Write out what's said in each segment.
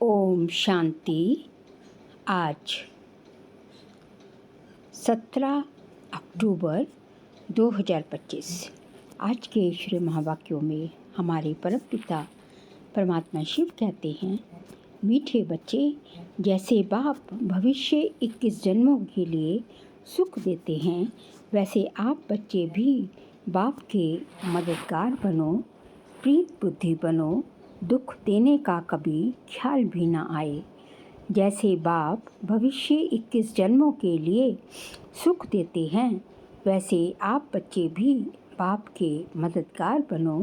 ओम शांति। आज 17 अक्टूबर 2025। आज के श्री महावाक्यों में हमारे परम पिता परमात्मा शिव कहते हैं, मीठे बच्चे, जैसे बाप भविष्य 21 जन्मों के लिए सुख देते हैं, वैसे आप बच्चे भी बाप के मददगार बनो, प्रीत बुद्धि बनो, दुख देने का कभी ख्याल भी ना आए। जैसे बाप भविष्य 21 जन्मों के लिए सुख देते हैं, वैसे आप बच्चे भी बाप के मददगार बनो,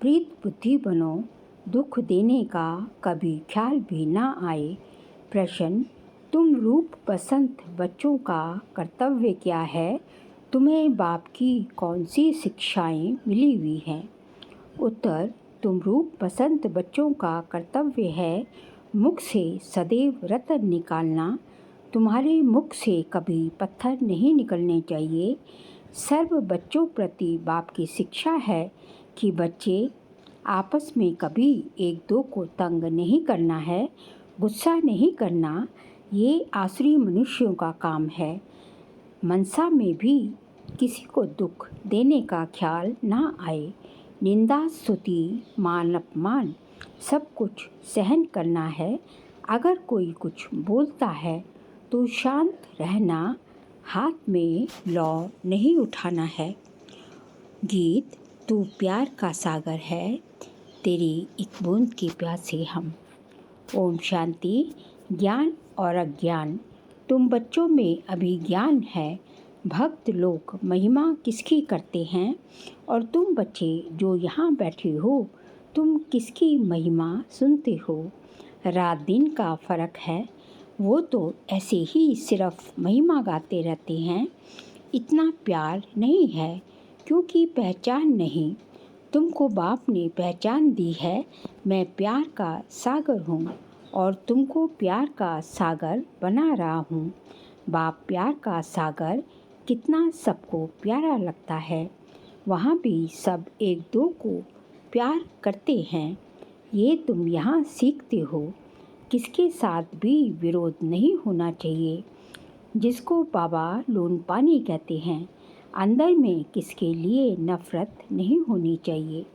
प्रीत बुद्धि बनो, दुख देने का कभी ख्याल भी ना आए। प्रश्न, तुम रूप पसंद बच्चों का कर्तव्य क्या है? तुम्हें बाप की कौन सी शिक्षाएं मिली हुई हैं? उत्तर, तुम रूप पसंद बच्चों का कर्तव्य है मुख से सदैव रत्न निकालना। तुम्हारे मुख से कभी पत्थर नहीं निकलने चाहिए। सर्व बच्चों प्रति बाप की शिक्षा है कि बच्चे आपस में कभी एक दो को तंग नहीं करना है, गुस्सा नहीं करना। ये आसुरी मनुष्यों का काम है। मनसा में भी किसी को दुख देने का ख्याल ना आए। निंदा स्तुति मान अपमान सब कुछ सहन करना है। अगर कोई कुछ बोलता है तो शांत रहना, हाथ में लौ नहीं उठाना है। गीत, तू प्यार का सागर है, तेरी एक बूंद की प्यासे हम। ओम शांति। ज्ञान और अज्ञान, तुम बच्चों में अभी ज्ञान है। भक्त लोग महिमा किसकी करते हैं? और तुम बच्चे जो यहाँ बैठे हो, तुम किसकी महिमा सुनते हो? रात दिन का फ़र्क है। वो तो ऐसे ही सिर्फ महिमा गाते रहते हैं। इतना प्यार नहीं है क्योंकि पहचान नहीं। तुमको बाप ने पहचान दी है। मैं प्यार का सागर हूँ और तुमको प्यार का सागर बना रहा हूँ। बाप प्यार का सागर कितना सबको प्यारा लगता है। वहाँ भी सब एक दो को प्यार करते हैं। ये तुम यहाँ सीखते हो। किसके साथ भी विरोध नहीं होना चाहिए। जिसको बाबा लून पानी कहते हैं, अंदर में किसके लिए नफ़रत नहीं होनी चाहिए।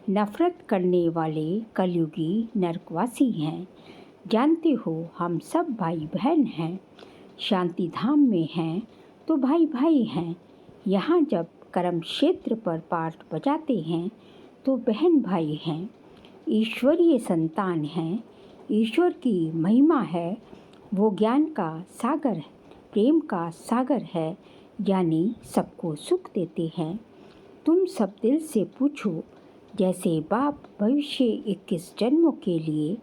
नफ़रत करने वाले कलयुगी नरकवासी हैं। जानते हो हम सब भाई बहन हैं। शांति धाम में हैं तो भाई भाई हैं। यहाँ जब कर्म क्षेत्र पर पाठ बजाते हैं तो बहन भाई हैं। ईश्वरीय संतान हैं। ईश्वर की महिमा है। वो ज्ञान का सागर है, प्रेम का सागर है, यानी सबको सुख देते हैं। तुम सब दिल से पूछो, जैसे बाप भविष्य 21 जन्मों के लिए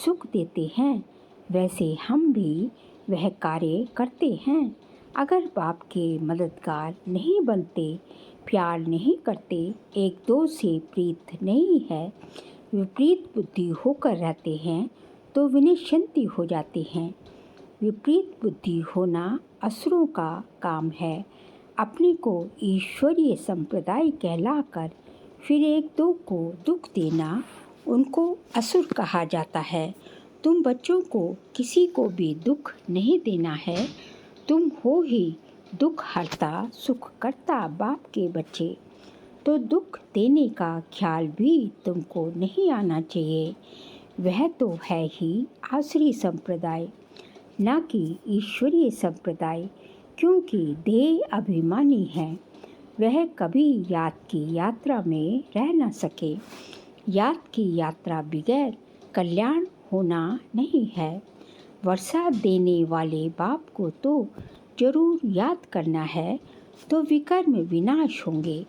सुख देते हैं, वैसे हम भी वह कार्य करते हैं। अगर बाप के मददगार नहीं बनते, प्यार नहीं करते, एक दो से प्रीत नहीं है, विपरीत बुद्धि होकर रहते हैं तो विनिश्चिंती हो जाते हैं। विपरीत बुद्धि होना असुरों का काम है। अपने को ईश्वरीय संप्रदाय कहलाकर फिर एक दो को दुख देना, उनको असुर कहा जाता है। तुम बच्चों को किसी को भी दुख नहीं देना है। तुम हो ही दुख हरता सुख करता बाप के बच्चे, तो दुख देने का ख्याल भी तुमको नहीं आना चाहिए। वह तो है ही आसुरी संप्रदाय, ना कि ईश्वरीय संप्रदाय, क्योंकि देह अभिमानी है। वह कभी याद की यात्रा में रह न सके। याद की यात्रा बगैर कल्याण होना नहीं है। वर्षा देने वाले बाप को तो जरूर याद करना है, तो विकर्म विनाश होंगे।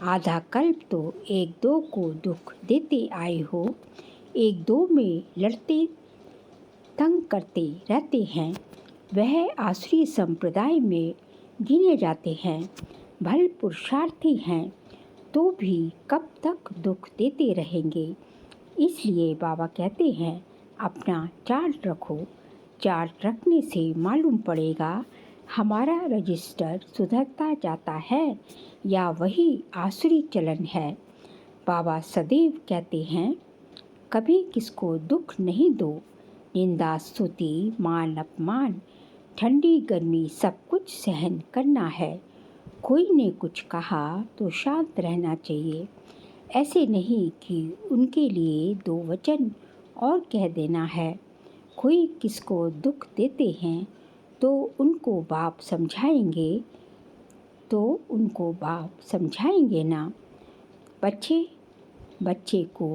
आधा कल्प तो एक दो को दुख देते आए हो। एक दो में लड़ते तंग करते रहते हैं। वह आसुरी संप्रदाय में गिने जाते हैं। भल पुरुषार्थी हैं तो भी कब तक दुख देते रहेंगे। इसलिए बाबा कहते हैं, अपना चार्ट रखो। चार्ट रखने से मालूम पड़ेगा हमारा रजिस्टर सुधरता जाता है या वही आसुरी चलन है। बाबा सदैव कहते हैं, कभी किसको दुख नहीं दो। निंदा स्तुति मान अपमान ठंडी गर्मी सब कुछ सहन करना है। कोई ने कुछ कहा तो शांत रहना चाहिए। ऐसे नहीं कि उनके लिए दो वचन और कह देना है। कोई किसको दुख देते हैं तो उनको बाप समझाएंगे ना। बच्चे को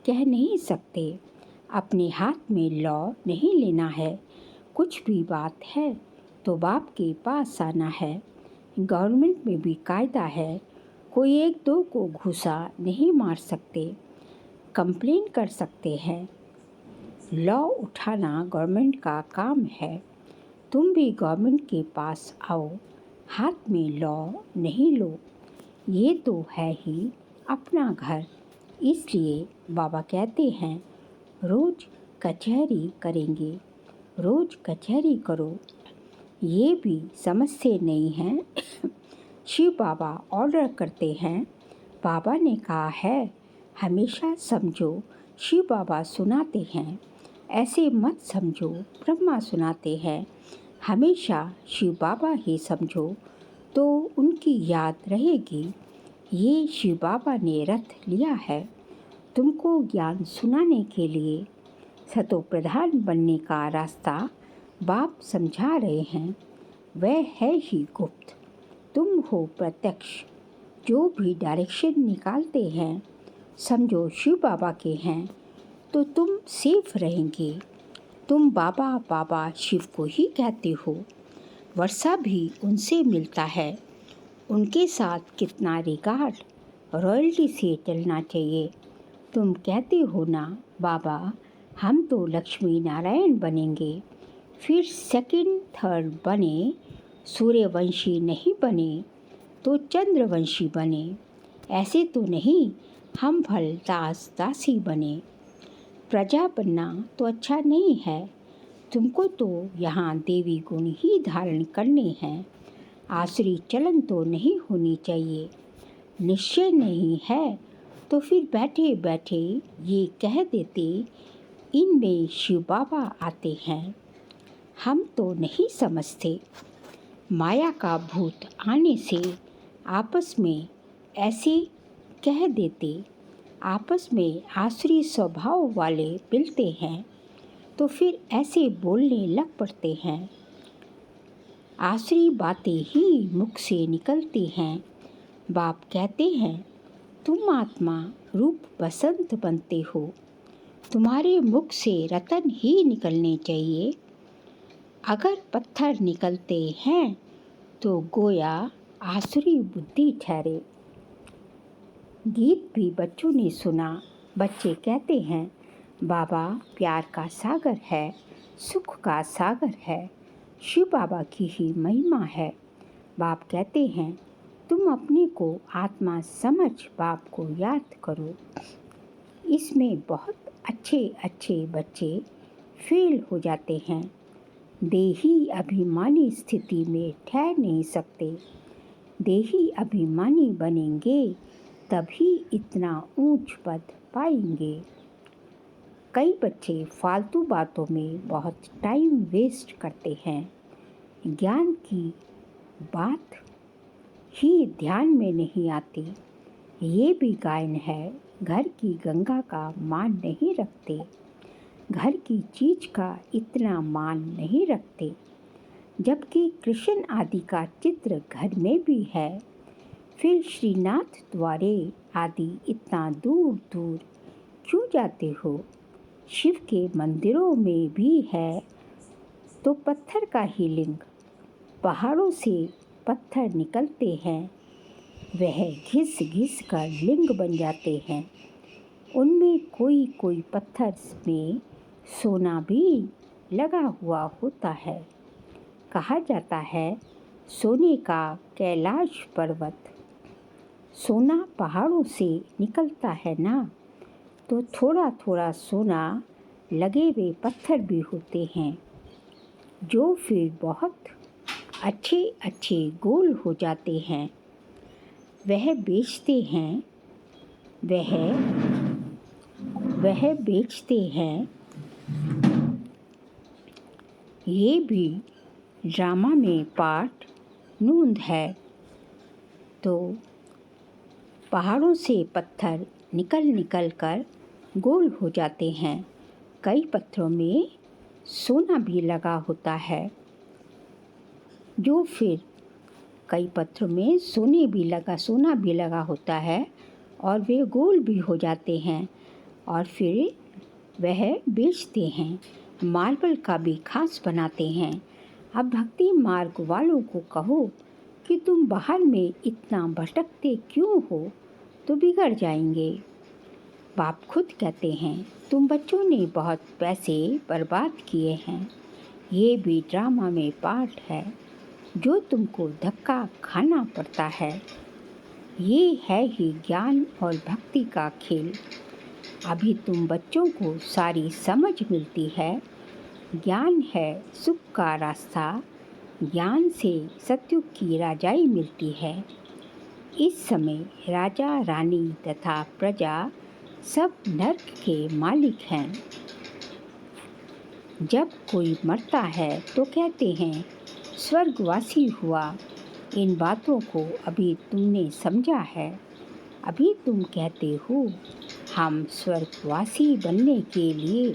कह नहीं सकते। अपने हाथ में लॉ नहीं लेना है। कुछ भी बात है तो बाप के पास आना है। गवर्नमेंट में भी कायदा है। कोई एक दो को घूसा नहीं मार सकते। कंप्लेन कर सकते हैं। लॉ उठाना गवर्नमेंट का काम है। तुम भी गवर्नमेंट के पास आओ। हाथ में लॉ नहीं लो। ये तो है ही अपना घर। इसलिए बाबा कहते हैं रोज़ कचहरी करेंगे। रोज़ कचहरी करो। ये भी समझते नहीं हैं। शिव बाबा ऑर्डर करते हैं। बाबा ने कहा है हमेशा समझो शिव बाबा सुनाते हैं। ऐसे मत समझो ब्रह्मा सुनाते हैं। हमेशा शिव बाबा ही समझो तो उनकी याद रहेगी। ये शिव बाबा ने रथ लिया है तुमको ज्ञान सुनाने के लिए। सतो प्रधान बनने का रास्ता बाप समझा रहे हैं। वह है ही गुप्त। तुम हो प्रत्यक्ष। जो भी डायरेक्शन निकालते हैं समझो शिव बाबा के हैं तो तुम सेफ रहेंगे। तुम बाबा बाबा शिव को ही कहते हो। वर्षा भी उनसे मिलता है। उनके साथ कितना रिगार्ड रॉयल्टी से चलना चाहिए। तुम कहते हो ना बाबा हम तो लक्ष्मी नारायण बनेंगे। फिर सेकंड थर्ड बने। सूर्यवंशी नहीं बने तो चंद्रवंशी बने। ऐसे तो नहीं हम भल दास दासी बने। प्रजा बनना तो अच्छा नहीं है। तुमको तो यहाँ देवी गुण ही धारण करने हैं। आसुरी चलन तो नहीं होनी चाहिए। निश्चय नहीं है तो फिर बैठे बैठे ये कह देते इनमें शिव बाबा आते हैं। हम तो नहीं समझते। माया का भूत आने से आपस में ऐसे कह देते। आपस में आसुरी स्वभाव वाले मिलते हैं तो फिर ऐसे बोलने लग पड़ते हैं। आसुरी बातें ही मुख से निकलती हैं। बाप कहते हैं तुम आत्मा रूप बसंत बनते हो। तुम्हारे मुख से रतन ही निकलने चाहिए। अगर पत्थर निकलते हैं तो गोया आसुरी बुद्धि ठहरे। गीत भी बच्चों ने सुना। बच्चे कहते हैं बाबा प्यार का सागर है, सुख का सागर है, शिव बाबा की ही महिमा है। बाप कहते हैं तुम अपने को आत्मा समझ बाप को याद करो। इसमें बहुत अच्छे अच्छे बच्चे फेल हो जाते हैं। देही अभिमानी स्थिति में ठहर नहीं सकते। देही अभिमानी बनेंगे तभी इतना ऊंच पद पाएंगे। कई बच्चे फालतू बातों में बहुत टाइम वेस्ट करते हैं। ज्ञान की बात ही ध्यान में नहीं आती। ये भी गायन है। घर की गंगा का मान नहीं रखते। घर की चीज का इतना मान नहीं रखते। जबकि कृष्ण आदि का चित्र घर में भी है। फिर श्रीनाथ द्वारे आदि इतना दूर दूर क्यों जाते हो? शिव के मंदिरों में भी है तो पत्थर का ही लिंग। पहाड़ों से पत्थर निकलते हैं। वह घिस घिस कर लिंग बन जाते हैं। उनमें कोई कोई पत्थर में सोना भी लगा हुआ होता है। कहा जाता है सोने का कैलाश पर्वत। सोना पहाड़ों से निकलता है ना तो थोड़ा थोड़ा सोना लगे हुए पत्थर भी होते हैं जो फिर बहुत अच्छे अच्छे गोल हो जाते हैं। वह बेचते हैं ये भी ड्रामा में पार्ट नूंद है। तो पहाड़ों से पत्थर निकल निकल कर गोल हो जाते हैं। कई पत्थरों में सोना भी लगा होता है, जो फिर कई पत्थरों में सोना भी लगा होता है और वे गोल भी हो जाते हैं और फिर वह बेचते हैं, मार्बल का भी खास बनाते हैं। अब भक्ति मार्ग वालों को कहो कि तुम बाहर में इतना भटकते क्यों हो, तो बिगड़ जाएंगे। बाप खुद कहते हैं, तुम बच्चों ने बहुत पैसे बर्बाद किए हैं। ये भी ड्रामा में पार्ट है जो तुमको धक्का खाना पड़ता है। ये है ही ज्ञान और भक्ति का खेल। अभी तुम बच्चों को सारी समझ मिलती है। ज्ञान है सुख का रास्ता, ज्ञान से सतयुग की राजाई मिलती है। इस समय राजा रानी तथा प्रजा सब नर्क के मालिक हैं। जब कोई मरता है तो कहते हैं स्वर्गवासी हुआ। इन बातों को अभी तुमने समझा है। अभी तुम कहते हो हम स्वर्गवासी बनने के लिए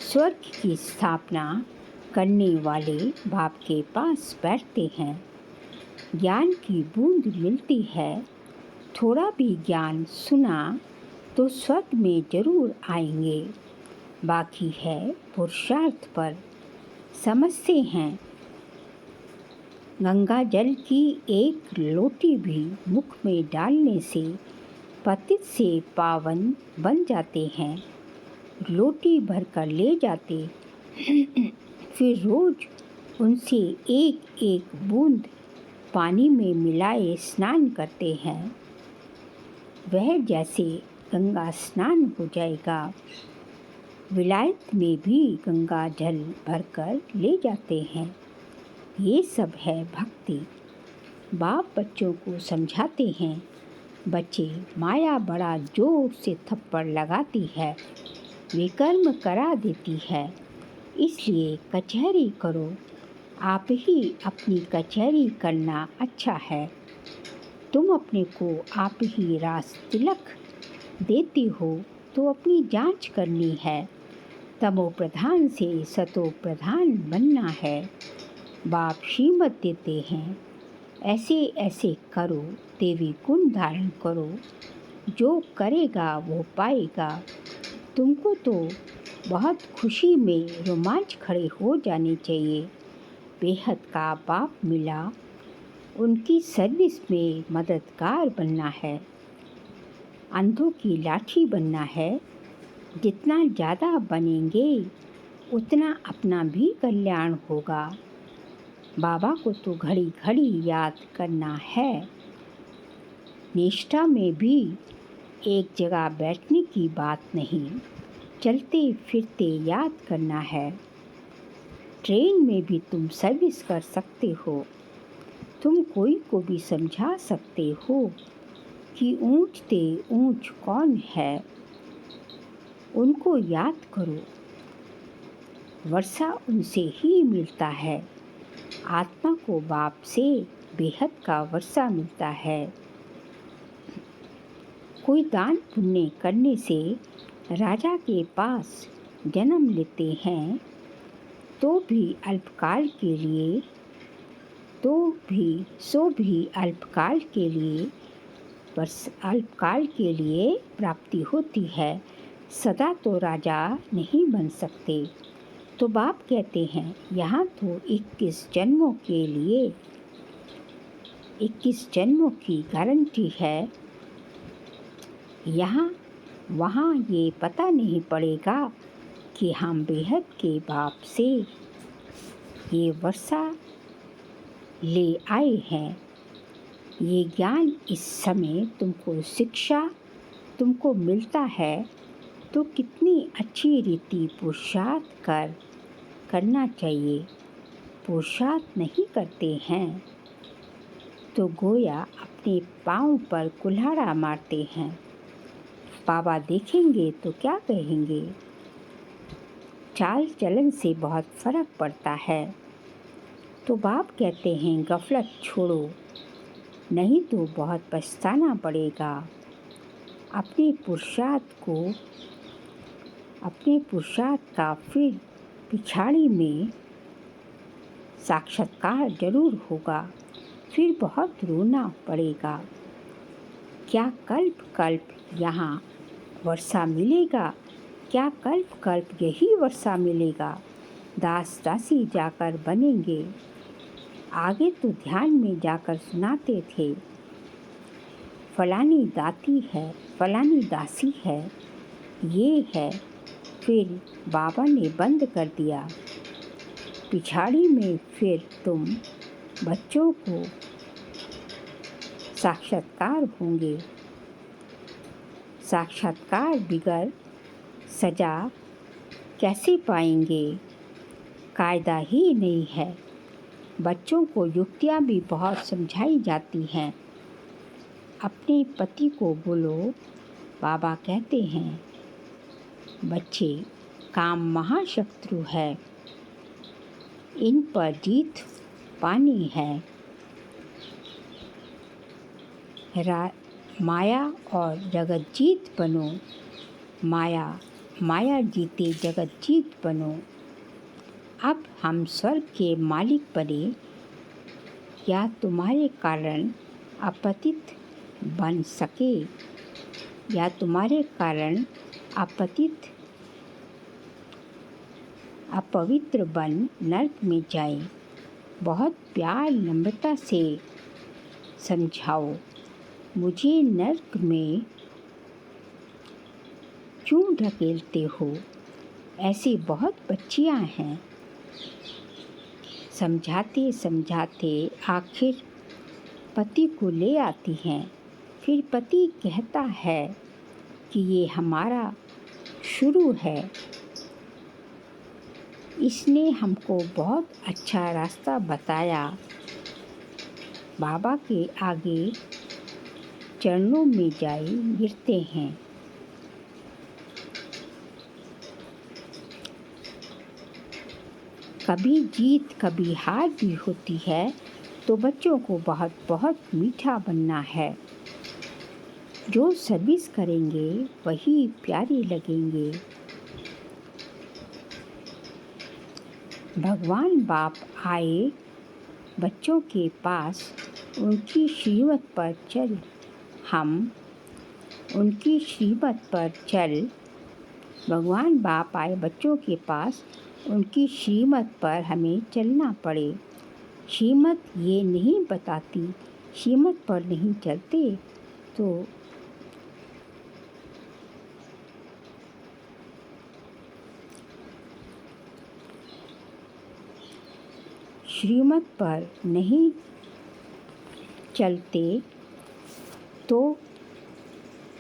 स्वर्ग की स्थापना करने वाले बाप के पास बैठते हैं। ज्ञान की बूंद मिलती है। थोड़ा भी ज्ञान सुना तो स्वर्ग में जरूर आएंगे। बाकी है पुरुषार्थ पर। समझते हैं गंगा जल की एक लोटी भी मुख में डालने से पतित से पावन बन जाते हैं। लोटी भरकर ले जाते फिर रोज उनसे एक एक बूंद पानी में मिलाए स्नान करते हैं। वह जैसे गंगा स्नान हो जाएगा। विलायत में भी गंगा जल भरकर ले जाते हैं। ये सब है भक्ति। बाप बच्चों को समझाते हैं। बच्चे माया बड़ा जोर से थप्पड़ लगाती है, विकर्म करा देती है। इसलिए कचहरी करो। आप ही अपनी कचहरी करना अच्छा है। तुम अपने को आप ही रास तिलक देती हो तो अपनी जांच करनी है। तमो प्रधान से सतो प्रधान बनना है। बाप श्रीमत देते हैं, ऐसे ऐसे करो, देवी गुण धारण करो। जो करेगा वो पाएगा। तुमको तो बहुत खुशी में रोमांच खड़े हो जाने चाहिए। बेहद का बाप मिला, उनकी सर्विस में मददगार बनना है। अंधों की लाठी बनना है। जितना ज़्यादा बनेंगे उतना अपना भी कल्याण होगा। बाबा को तो घड़ी घड़ी याद करना है। निष्ठा में भी एक जगह बैठने की बात नहीं, चलते फिरते याद करना है। ट्रेन में भी तुम सर्विस कर सकते हो। तुम कोई को भी समझा सकते हो कि ऊंच ते ऊंच कौन है, उनको याद करो। वर्षा उनसे ही मिलता है। आत्मा को बाप से बेहद का वर्षा मिलता है। कोई दान पुण्य करने से राजा के पास जन्म लेते हैं तो भी अल्पकाल के लिए अल्पकाल के लिए प्राप्ति होती है। सदा तो राजा नहीं बन सकते। तो बाप कहते हैं यहाँ तो 21 जन्मों की गारंटी है। यहाँ वहाँ ये पता नहीं पड़ेगा कि हम बेहद के बाप से ये वर्षा ले आए हैं। ये ज्ञान इस समय तुमको मिलता है तो कितनी अच्छी रीति पुरुषार्थ करना चाहिए। पुरुषार्थ नहीं करते हैं तो गोया अपने पाँव पर कुल्हाड़ा मारते हैं। बाबा देखेंगे तो क्या कहेंगे। चाल चलन से बहुत फ़र्क पड़ता है। तो बाप कहते हैं गफलत छोड़ो, नहीं तो बहुत पछताना पड़ेगा। अपने पुरुषार्थ का फिर पिछाड़ी में साक्षात्कार जरूर होगा, फिर बहुत रोना पड़ेगा। क्या कल्प कल्प यहाँ वर्षा मिलेगा? क्या कल्प कल्प यही वर्षा मिलेगा? दास दासी जाकर बनेंगे। आगे तो ध्यान में जाकर सुनाते थे, फलानी दाती है, फलानी दासी है, ये है। फिर बाबा ने बंद कर दिया। पिछाड़ी में फिर तुम बच्चों को साक्षात्कार होंगे। साक्षात्कार बिगर सजा कैसे पाएंगे? कायदा ही नहीं है। बच्चों को युक्तियाँ भी बहुत समझाई जाती हैं। अपने पति को बोलो, बाबा कहते हैं बच्चे काम महाशत्रु है, इन पर जीत पानी है। माया और जगत जीत बनो, माया जीते जगत जीत बनो। अब हम स्वर्ग के मालिक बने, या तुम्हारे कारण अपतित बन सके, या तुम्हारे कारण अपवित्र बन नर्क में जाए। बहुत प्यार नम्रता से समझाओ, मुझे नर्क में क्यों ढकेलते हो? ऐसी बहुत बच्चियां हैं। समझाते समझाते आखिर पति को ले आती हैं। फिर पति कहता है कि ये हमारा शुरू है। इसने हमको बहुत अच्छा रास्ता बताया। बाबा के आगे चरणों में जाए गिरते हैं। कभी जीत कभी हार भी होती है, तो बच्चों को बहुत बहुत मीठा बनना है। जो सर्विस करेंगे वही प्यारे लगेंगे। भगवान बाप आए बच्चों के पास, उनकी श्रीमत पर चल। हम उनकी श्रीमत पर चल। भगवान बाप आए बच्चों के पास, उनकी श्रीमत पर हमें चलना पड़े। श्रीमत ये नहीं बताती, श्रीमत पर नहीं चलते तो श्रीमत पर नहीं चलते तो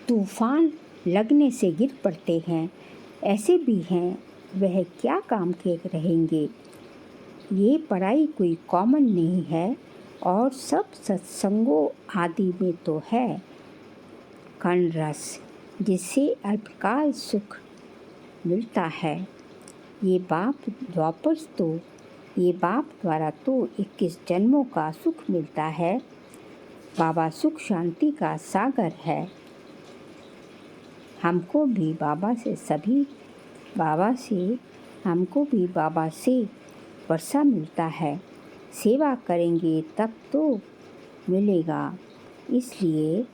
तूफान लगने से गिर पड़ते हैं। ऐसे भी हैं, वह क्या काम के रहेंगे। ये पढ़ाई कोई कॉमन नहीं है, और सब सत्संगों आदि में तो है कण रस, जिससे अल्पकाल सुख मिलता है। ये बाप द्वारा तो 21 जन्मों का सुख मिलता है। बाबा सुख शांति का सागर है। हमको भी बाबा से वर्षा मिलता है। सेवा करेंगे तब तो मिलेगा। इसलिए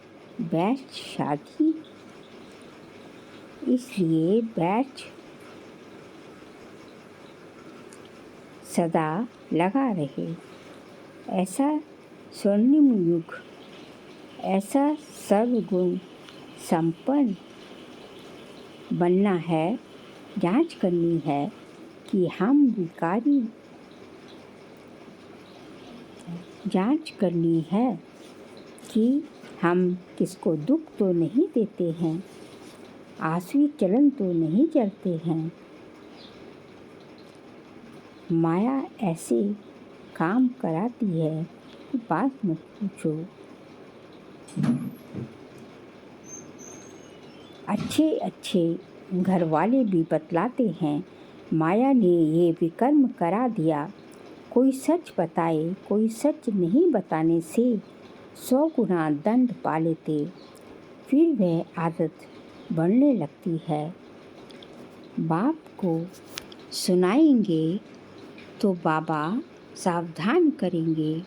बैच सदा लगा रहे। ऐसा स्वर्णिम युग, ऐसा सर्वगुण संपन्न बनना है। जांच करनी है कि हम विकारी, जांच करनी है कि हम किसको दुख तो नहीं देते हैं, आसुरी चलन तो नहीं चलते हैं। माया ऐसे काम कराती है कि बात मत पूछो। अच्छे घर वाले भी बतलाते हैं माया ने ये विकर्म करा दिया। कोई सच बताए, कोई सच नहीं बताने से 100 गुना दंड पा लेते। फिर वह आदत बढ़ने लगती है। बाप को सुनाएंगे तो बाबा सावधान करेंगे।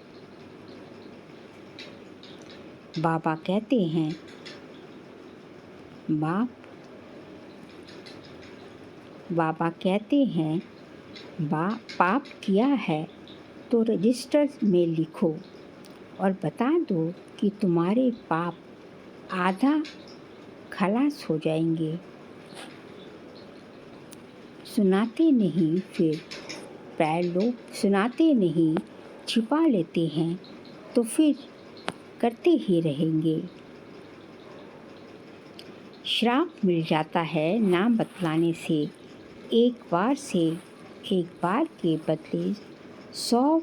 बाबा कहते हैं, बाबा कहते हैं, पाप किया है तो रजिस्टर में लिखो और बता दो कि तुम्हारे पाप आधा खलास हो जाएंगे। सुनाते नहीं, फिर प्राय लोग सुनाते नहीं, छिपा लेते हैं, तो फिर करते ही रहेंगे। श्राप मिल जाता है ना बतलाने से। एक बार के बदले 100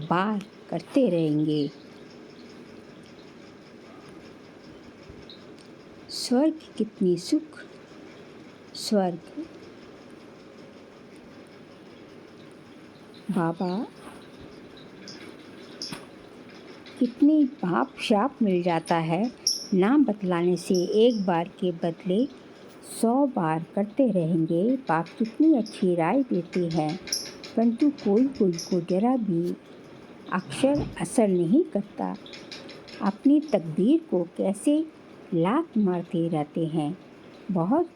बार करते रहेंगे। स्वर्ग कितनी सुख, स्वर्ग बाबा कितनी पाप श्राप मिल जाता है ना बतलाने से। एक बार के बदले 100 बार करते रहेंगे। बाप कितनी अच्छी राय देते हैं, परंतु कोई को जरा भी अक्षर असर नहीं करता। अपनी तकदीर को कैसे लात मारते रहते हैं, बहुत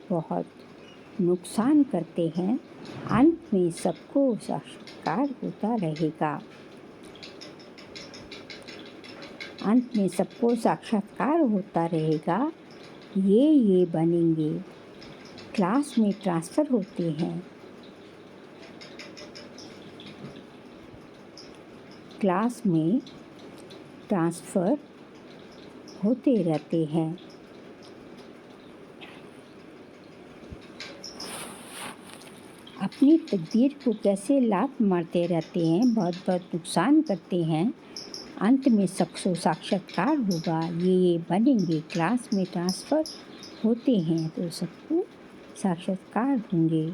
नुकसान करते हैं। अंत में सबको साक्षात्कार होता रहेगा। अंत में सबको साक्षात्कार होता रहेगा। ये बनेंगे, क्लास में ट्रांसफ़र होते हैं। क्लास में ट्रांसफ़र होते रहते हैं। अपनी तकदीर को कैसे लात मारते रहते हैं, बहुत नुकसान करते हैं। अंत में सबको साक्षात्कार होगा। ये बनेंगे, क्लास में ट्रांसफ़र होते हैं तो सबको साक्षात्कार होंगे।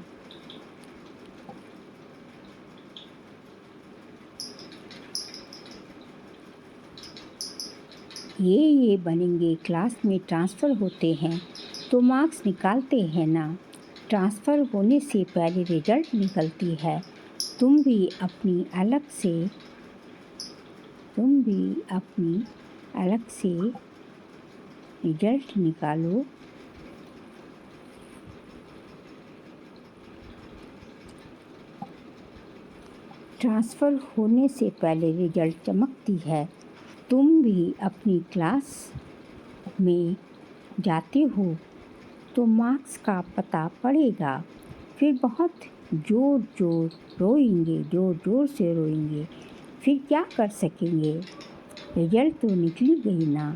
ये बनेंगे, क्लास में ट्रांसफ़र होते हैं तो मार्क्स निकालते हैं ना। ट्रांसफ़र होने से पहले रिजल्ट निकलती है। तुम भी अपनी अलग से रिजल्ट निकालो। ट्रांसफ़र होने से पहले रिजल्ट चमकती है। तुम भी अपनी क्लास में जाते हो तो मार्क्स का पता पड़ेगा। फिर बहुत ज़ोर से रोएंगे। फिर क्या कर सकेंगे, रिजल्ट तो निकली गई ना।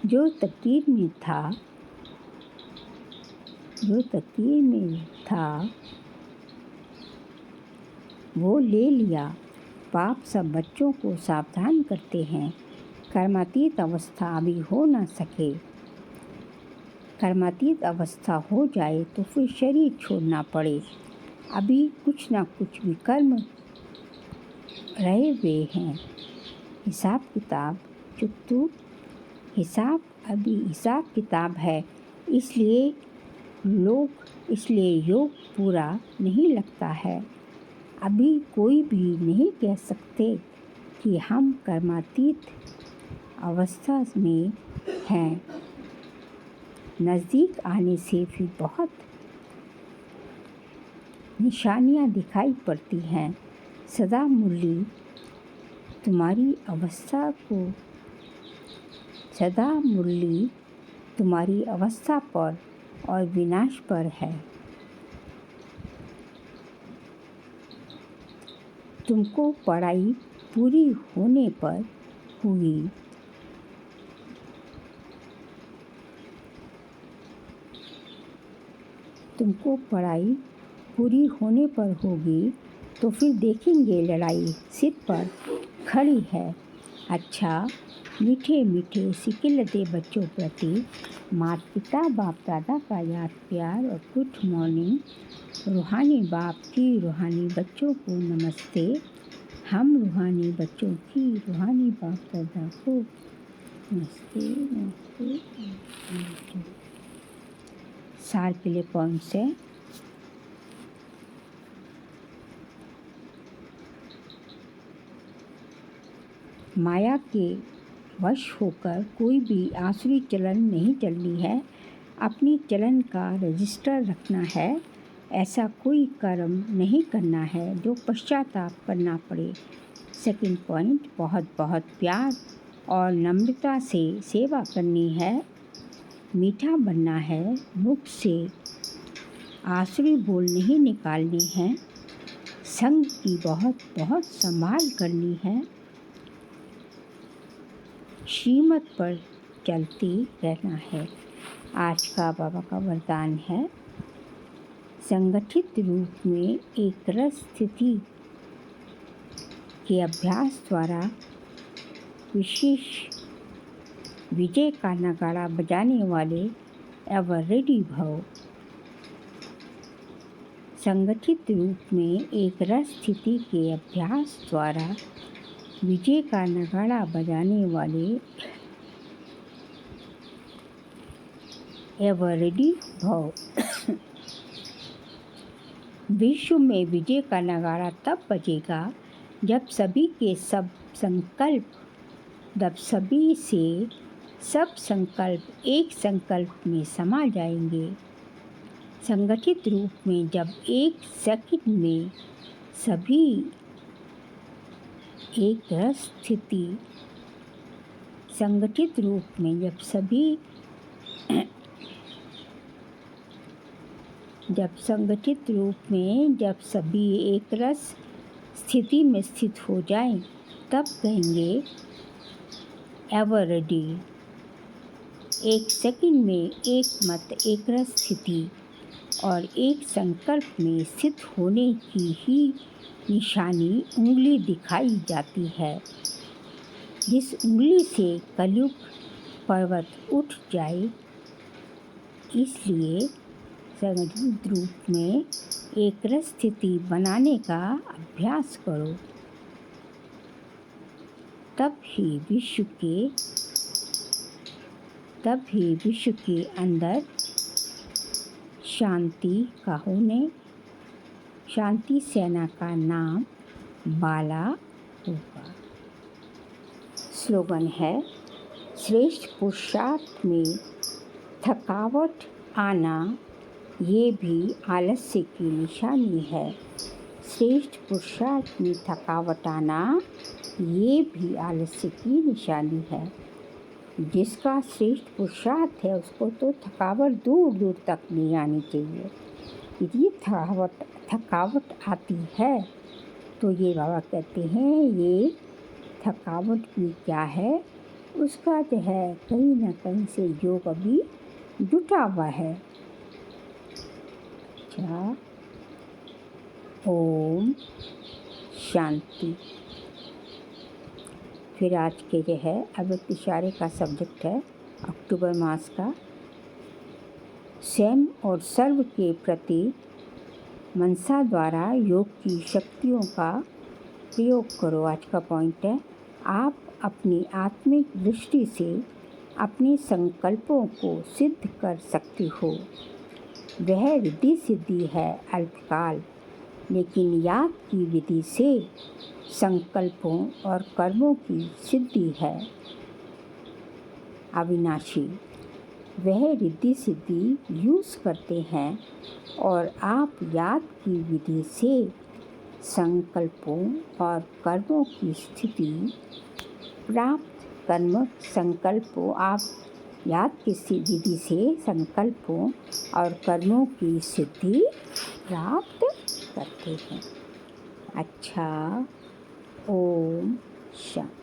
जो तकदीर में था वो ले लिया। बाप सब बच्चों को सावधान करते हैं। कर्मातीत अवस्था अभी हो ना सके। कर्मातीत अवस्था हो जाए तो फिर शरीर छोड़ना पड़े। अभी कुछ ना कुछ विकर्म रहे हुए हैं। हिसाब किताब चुत्तू, हिसाब किताब है, इसलिए योग पूरा नहीं लगता है। अभी कोई भी नहीं कह सकते कि हम कर्मातीत अवस्था में हैं। नज़दीक आने से फिर बहुत निशानियाँ दिखाई पड़ती हैं। सदा मुरली तुम्हारी अवस्था पर और विनाश पर है। तुमको पढ़ाई पूरी होने पर होगी। तो फिर देखेंगे लड़ाई सिर पर खड़ी है। अच्छा, मीठे सिकिलते बच्चों प्रति माता पिता बाप दादा का याद प्यार और गुड मॉर्निंग। रूहानी बाप की रूहानी बच्चों को नमस्ते। हम रूहानी बच्चों की रूहानी बाप दादा को नमस्ते नमस्ते नमस्ते। सार के लिए पॉइंट्स है। माया के वश होकर कोई भी आसुरी चलन नहीं चलनी है। अपनी चलन का रजिस्टर रखना है। ऐसा कोई कर्म नहीं करना है जो पश्चाताप करना पड़े। सेकंड पॉइंट, बहुत बहुत प्यार और नम्रता से सेवा करनी है। मीठा बनना है। मुख से आसुरी बोल नहीं निकालने हैं। संग की बहुत बहुत संभाल करनी है। श्रीमत पर चलती रहना है। आज का बाबा का वरदान है, संगठित रूप में एक रस स्थिति के अभ्यास द्वारा विशेष विजय का नगाड़ा बजाने वाले एवर रेडी भव। संगठित रूप में एक रस स्थिति के अभ्यास द्वारा विजय का नगाड़ा बजाने वाले एवर रेडी भव। विश्व में विजय का नगाड़ा तब बजेगा जब सभी के सब संकल्प, जब सभी से सब संकल्प एक संकल्प में समा जाएंगे। संगठित रूप में जब एक सेकंड में सभी एक रस स्थिति, संगठित रूप में जब सभी संगठित रूप में जब सभी एक रस स्थिति में स्थित हो जाएं, तब कहेंगे एवर रेडी। एक सेकंड में एक मत, एक रस स्थिति और एक संकल्प में स्थित होने की ही निशानी उंगली दिखाई जाती है। जिस उंगली से कलयुग पर्वत उठ जाए, इसलिए संगठित रूप में एक रस स्थिति बनाने का अभ्यास करो। तब ही विश्व के अंदर शांति सेना का नाम बाला होगा। स्लोगन है, श्रेष्ठ पुरुषार्थ में थकावट आना ये भी आलस्य की निशानी है। श्रेष्ठ पुरुषार्थ में थकावट आना ये भी आलस्य की निशानी है। जिसका श्रेष्ठ पुरुषार्थ है उसको तो थकावट दूर दूर तक नहीं आनी चाहिए। यदि थकावट आती है तो ये बाबा कहते हैं ये थकावट भी क्या है, उसका जो है कहीं ना कहीं से योग अभी जुटा हुआ है। अच्छा, ओम शांति। फिर आज के जो है अव्यक्त इशारे का सब्जेक्ट है अक्टूबर मास का, स्वयं और सर्व के प्रति मनसा द्वारा योग की शक्तियों का प्रयोग करो। आज का पॉइंट है, आप अपनी आत्मिक दृष्टि से अपने संकल्पों को सिद्ध कर सकते हो। वह रिद्धि सिद्धि है अल्पकाल, लेकिन याद की विधि से संकल्पों और कर्मों की सिद्धि है अविनाशी। वह रिद्धि सिद्धि यूज़ करते हैं और आप याद की विधि से संकल्पों और कर्मों की स्थिति प्राप्त संकल्पों आप याद की विधि से संकल्पों और कर्मों की सिद्धि प्राप्त करते हैं। अच्छा, ओम शांति।